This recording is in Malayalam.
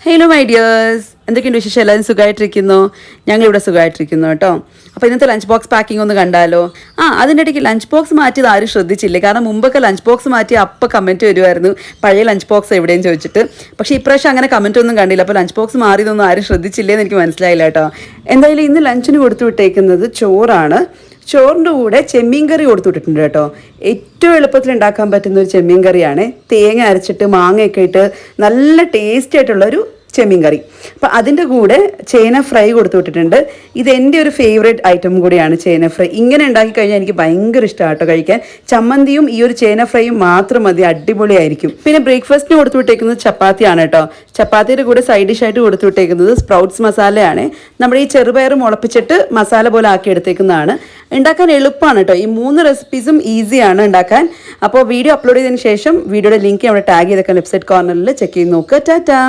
ഹലോ മൈ ഡിയേഴ്സ്, എന്തൊക്കെയുണ്ട് വിശേഷം? എല്ലാവരും സുഖമായിട്ടിരിക്കുന്നു? ഞങ്ങളിവിടെ സുഖമായിട്ടിരിക്കുന്നു കേട്ടോ. അപ്പോൾ ഇന്നത്തെ ലഞ്ച് ബോക്സ് പാക്കിംഗ് ഒന്ന് കണ്ടാലോ? അതിൻ്റെ ഇടയ്ക്ക് ലഞ്ച് ബോക്സ് മാറ്റിയത് ആരും ശ്രദ്ധിച്ചില്ലേ? കാരണം മുമ്പൊക്കെ ലഞ്ച് ബോക്സ് മാറ്റി അപ്പം കമൻറ്റ് വരുമായിരുന്നു, പഴയ ലഞ്ച് ബോക്സ് എവിടെയും ചോദിച്ചിട്ട്. പക്ഷേ ഇപ്രാവശ്യം അങ്ങനെ കമൻറ്റ് ഒന്നും കണ്ടില്ല. അപ്പോൾ ലഞ്ച് ബോക്സ് മാറിയതൊന്നും ആരും ശ്രദ്ധിച്ചില്ലേന്ന് എനിക്ക് മനസ്സിലായില്ല കേട്ടോ. എന്തായാലും ഇന്ന് ലഞ്ചിന് കൊടുത്തു വിട്ടേക്കുന്നത് ചോറാണ്. ചോറിൻ്റെ കൂടെ ചെമ്മീൻ കറി കൊടുത്തു വിട്ടിട്ടുണ്ട് കേട്ടോ. ഏറ്റവും എളുപ്പത്തിൽ ഉണ്ടാക്കാൻ പറ്റുന്ന ഒരു ചെമ്മീൻ കറിയാണ്. തേങ്ങ അരച്ചിട്ട് മാങ്ങയൊക്കെ ഇട്ട് നല്ല ടേസ്റ്റി ആയിട്ടുള്ളൊരു ചെമ്മീൻ കറി. അപ്പം അതിൻ്റെ കൂടെ ചേന ഫ്രൈ കൊടുത്തു വിട്ടിട്ടുണ്ട്. ഇതെൻ്റെ ഒരു ഫേവറേറ്റ് ഐറ്റം കൂടിയാണ് ചേന ഫ്രൈ. ഇങ്ങനെ ഉണ്ടാക്കി കഴിഞ്ഞാൽ എനിക്ക് ഭയങ്കര ഇഷ്ടമാണ് കേട്ടോ കഴിക്കാൻ. ചമ്മന്തിയും ഈ ഒരു ചേന ഫ്രൈയും മാത്രം മതി, അടിപൊളിയായിരിക്കും. പിന്നെ ബ്രേക്ക്ഫാസ്റ്റിന് കൊടുത്തു വിട്ടേക്കുന്നത് ചപ്പാത്തിയാണ് കേട്ടോ. ചപ്പാത്തിയുടെ കൂടെ സൈഡ് ഡിഷായിട്ട് കൊടുത്തു വിട്ടേക്കുന്നത് സ്പ്രൗട്ട്സ് മസാലയാണ്. നമ്മുടെ ഈ ചെറുപയർ മുളപ്പിച്ചിട്ട് മസാല പോലെ ആക്കി എടുത്തേക്കുന്നതാണ്. ഉണ്ടാക്കാൻ എളുപ്പമാണ് കേട്ടോ. ഈ 3 റെസിപ്പീസും ഈസിയാണ് ഉണ്ടാക്കാൻ. അപ്പോൾ വീഡിയോ അപ്ലോഡ് ചെയ്തതിന് ശേഷം വീഡിയോയുടെ ലിങ്ക് അവിടെ ടാഗ് ചെയ്തേക്കാൻ വെബ്സൈറ്റ് കോർണറിൽ ചെക്ക് ചെയ്ത് നോക്കുക. ടാറ്റാ.